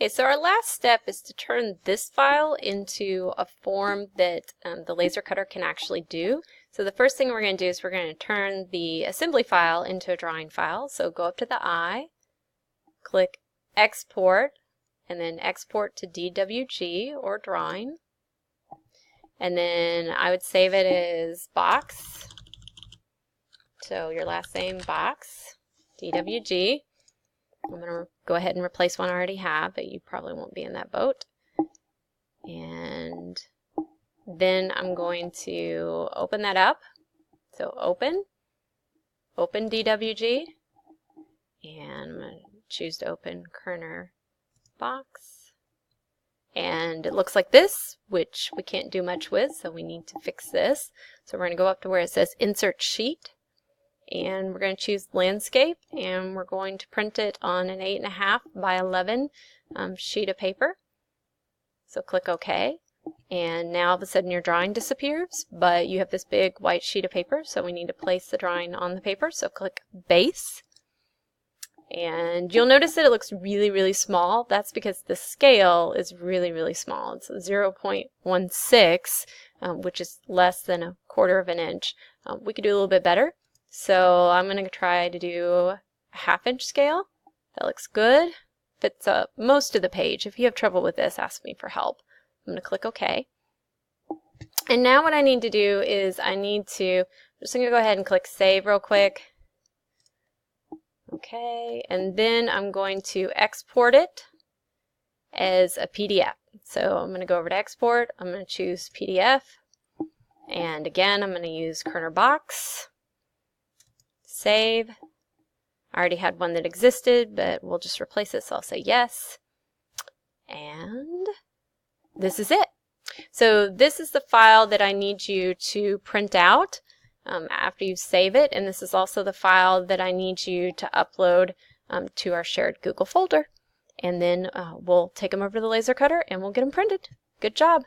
Okay, so our last step is to turn this file into a form that the laser cutter can actually do. So the first thing we're going to do is we're going to turn the assembly file into a drawing file. So go up to the eye, click Export, and then Export to DWG or Drawing. And then I would save it as Box. So your last name, Box, DWG. I'm going to go ahead and replace one I already have, but you probably won't be in that boat. And then I'm going to open that up. So open DWG, and I'm going to choose to open Kerner Box. And it looks like this, which we can't do much with, so we need to fix this. So we're going to go up to where it says Insert Sheet. And we're going to choose landscape, and we're going to print it on an 8.5 by 11 sheet of paper. So click OK, and now all of a sudden your drawing disappears, but you have this big white sheet of paper, so we need to place the drawing on the paper. So click Base, and you'll notice that it looks really small. That's because the scale is really small. It's 0.16, which is less than 1/4 of an inch. We could do a little bit better. So I'm going to try to do a 1/2 inch scale. That looks good. Fits up most of the page. If you have trouble with this, ask me for help. I'm going to click OK. And now what I need to do is I'm just going to go ahead and click Save real quick. Okay, and then I'm going to export it as a PDF. So I'm going to go over to Export. I'm going to choose PDF. And again, I'm going to use Kerner Box. Save. I already had one that existed, but we'll just replace it, so I'll say yes. And this is it. So this is the file that I need you to print out after you save it, and this is also the file that I need you to upload to our shared Google folder. And then we'll take them over to the laser cutter and we'll get them printed. Good job.